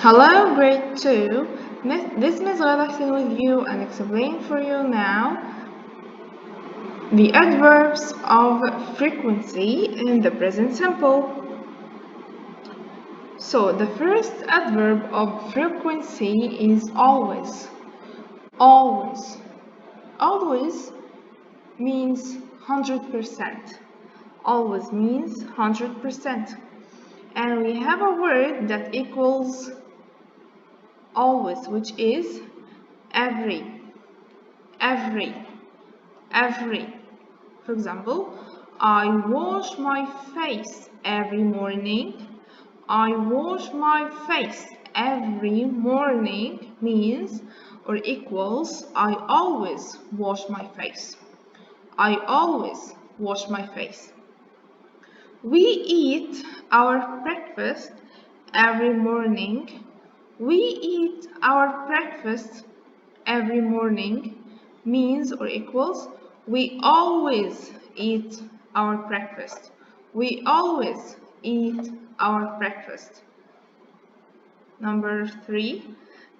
Hello, grade 2. This Ms. Ghada Hussein with you and explain for you now the adverbs of frequency in the present simple. So the first adverb of frequency is always. Always. Always means 100%. Always means 100%. And we have a word that equals always, which is every. For example, I wash my face every morning. I wash my face every morning means or equals I always wash my face. I always wash my face. We eat our breakfast every morning. We eat our breakfast every morning means or equals we always eat our breakfast. We always eat our breakfast. Number 3,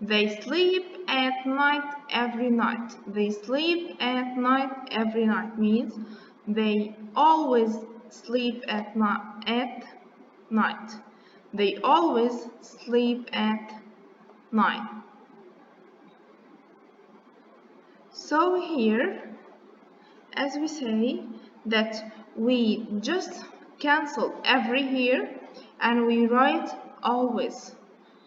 they sleep at night every night. They sleep at night every night means they always sleep at night. They always sleep at night. So here, as we say that we just cancel every here and we write always.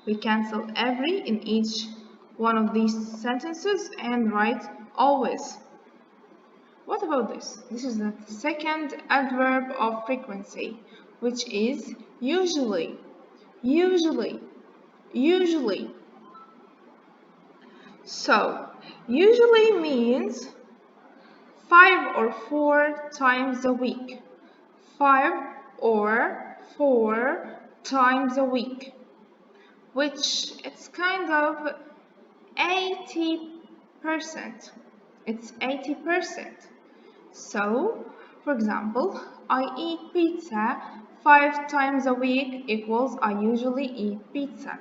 We cancel every in each one of these sentences and write always. What about this? This is the second adverb of frequency, which is usually. Usually. Usually. So, usually means 5 or 4 times a week. 5 or 4 times a week, which it's kind of 80%. It's 80%. So, for example, I eat pizza 5 times a week equals I usually eat pizza.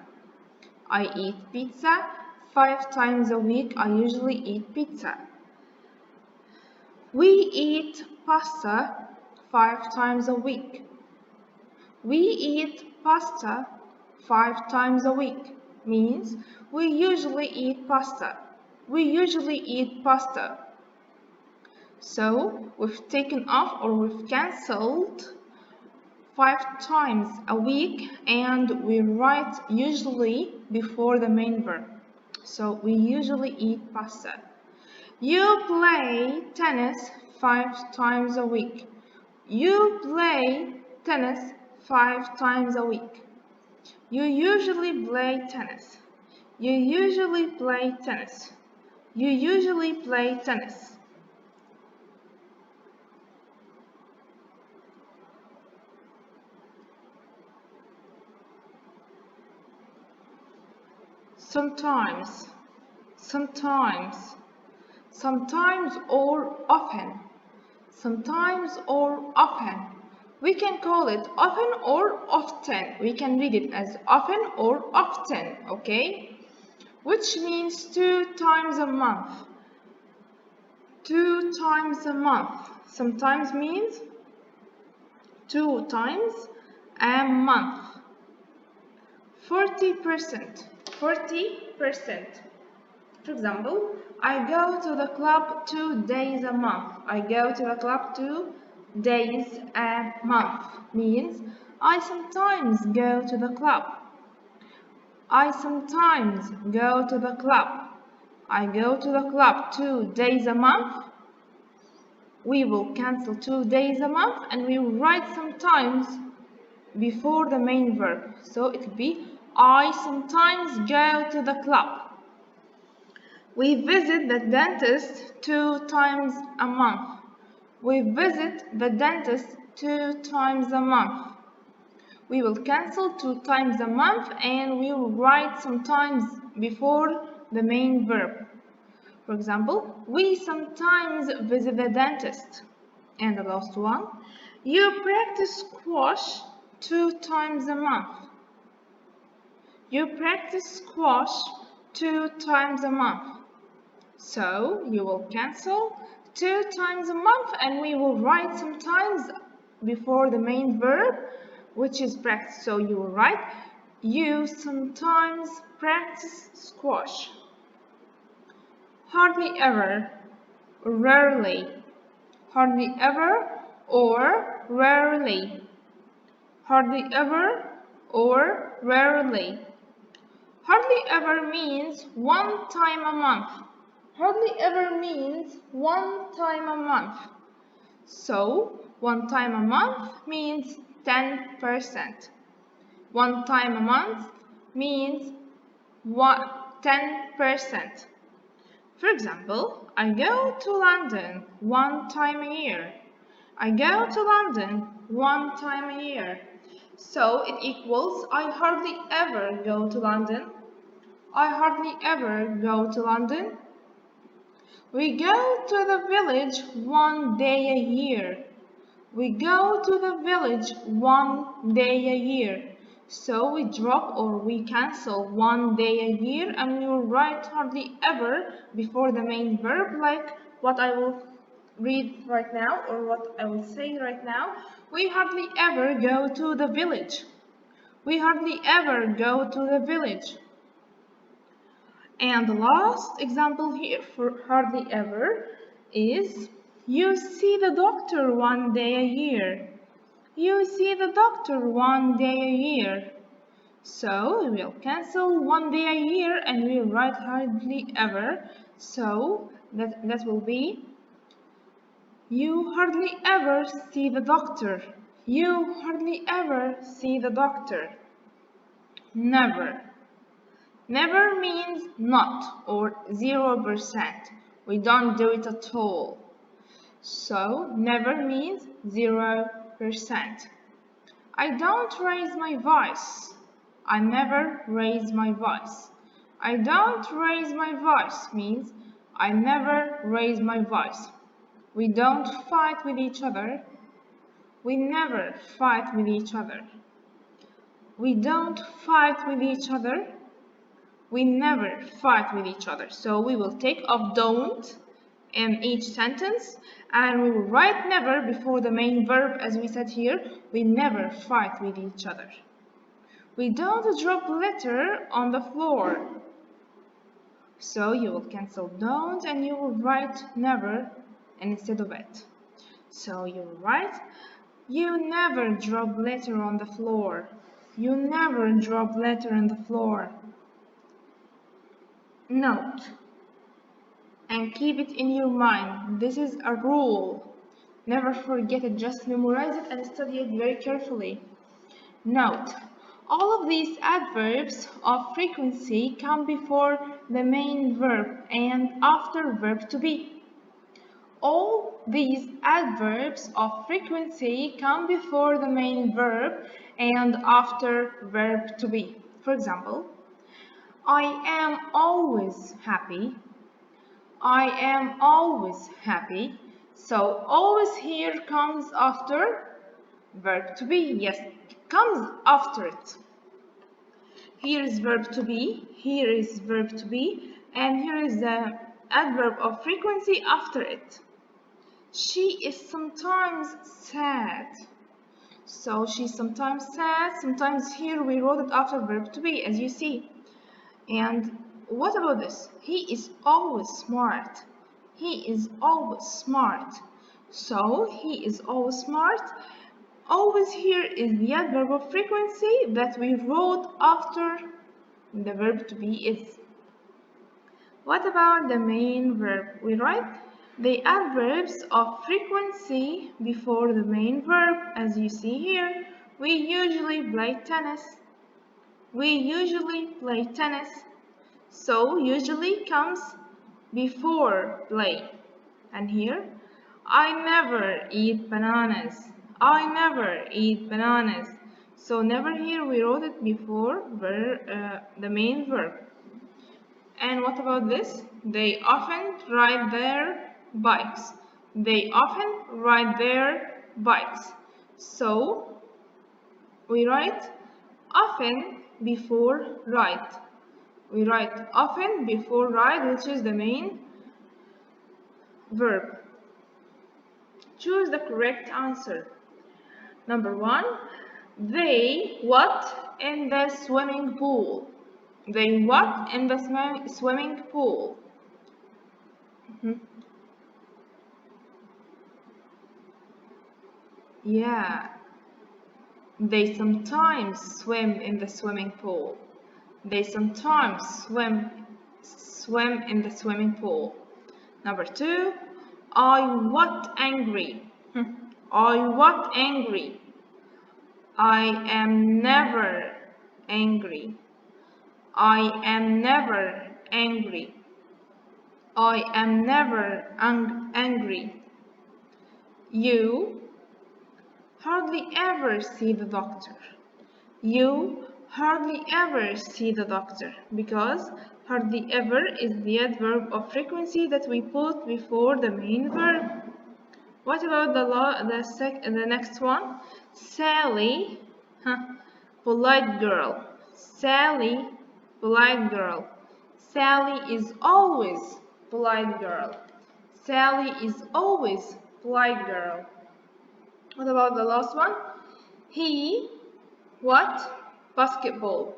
I eat pizza 5 times a week. I usually eat pizza. We eat pasta 5 times a week. We eat pasta 5 times a week means we usually eat pasta. We usually eat pasta. So we've taken off or we've cancelled 5 times a week and we write usually before the main verb. So we usually eat pasta. You play tennis 5 times a week. You play tennis 5 times a week. You usually play tennis. You usually play tennis. You usually play tennis. Sometimes, sometimes, sometimes or often, sometimes or often. We can call it often or often. We can read it as often or often, okay? Which means 2 times a month. 2 times a month. Sometimes means 2 times a month. 40%. 40%. For example, I go to the club 2 days a month. I go to the club 2 days a month means I sometimes go to the club. I sometimes go to the club. I go to the club 2 days a month. We will cancel 2 days a month and we will write sometimes before the main verb. So it will be I sometimes go to the club. We visit the dentist 2 times a month. We visit the dentist 2 times a month. We will cancel 2 times a month and we will write sometimes before the main verb. For example, we sometimes visit the dentist. And the last one, you practice squash 2 times a month. You practice squash 2 times a month. So you will cancel 2 times a month and we will write sometimes before the main verb, which is practice. So you will write, you sometimes practice squash. Hardly ever, rarely. Hardly ever or rarely. Hardly ever or rarely. Hardly ever means 1 time a month. Hardly ever means 1 time a month. So 1 time a month means 10%. 1 time a month means 10%. For example, I go to London 1 time a year. I go to London 1 time a year. So it equals I hardly ever go to London. I hardly ever go to London. We go to the village 1 day a year. We go to the village 1 day a year. So we drop or we cancel 1 day a year and we will write hardly ever before the main verb, like what I will read right now or what I will say right now. We hardly ever go to the village. We hardly ever go to the village. And the last example here for hardly ever is you see the doctor 1 day a year. You see the doctor 1 day a year. So we will cancel 1 day a year and we will write hardly ever. So that will be you hardly ever see the doctor. You hardly ever see the doctor. Never. Never means not or 0%. We don't do it at all. So never means 0%. I don't raise my voice. I never raise my voice. I don't raise my voice means I never raise my voice. We don't fight with each other. We never fight with each other. We don't fight with each other. We never fight with each other. So we will take off don't in each sentence and we will write never before the main verb as we said here. We never fight with each other. We don't drop litter on the floor. So you will cancel don't and you will write never instead of it. So you will write you never drop litter on the floor. You never drop litter on the floor. Note, and keep it in your mind. This is a rule. Never forget it, just memorize it and study it very carefully. Note, all of these adverbs of frequency come before the main verb and after verb to be. All these adverbs of frequency come before the main verb and after verb to be. For example, I am always happy. I am always happy. So always here comes after verb to be. Yes, it comes after it. Here is verb to be, here is verb to be, and here is the adverb of frequency after it. She is sometimes sad. So she's sometimes sad. Sometimes here we wrote it after verb to be, as you see. And what about this? He is always smart. He is always smart. So he is always smart. Always here is the adverb of frequency that we wrote after the verb to be is. What about the main verb? We write the adverbs of frequency before the main verb. As you see here, we usually play tennis. We usually play tennis. So usually comes before play. And here, I never eat bananas. I never eat bananas. So never here we wrote it before the main verb. And what about this? They often ride their bikes. They often ride their bikes. So we write often before ride. We write often before ride, which is the main verb. Choose the correct answer. Number 1. They what in the swimming pool? They what in the swimming pool? Yeah. They sometimes swim in the swimming pool. They sometimes swim in the swimming pool. Number 2. I what angry? I what angry? I am never angry. I am never angry. I am never angry. You hardly ever see the doctor. You hardly ever see the doctor because hardly ever is the adverb of frequency that we put before the main verb. What about the next one? Sally, polite girl. Sally, polite girl. Sally is always polite girl. Sally is always polite girl. What about the last one? He what? Basketball.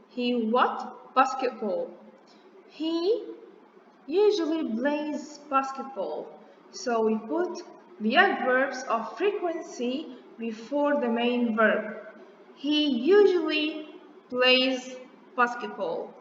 He what? Basketball. He usually plays basketball. So we put the adverbs of frequency before the main verb. He usually plays basketball.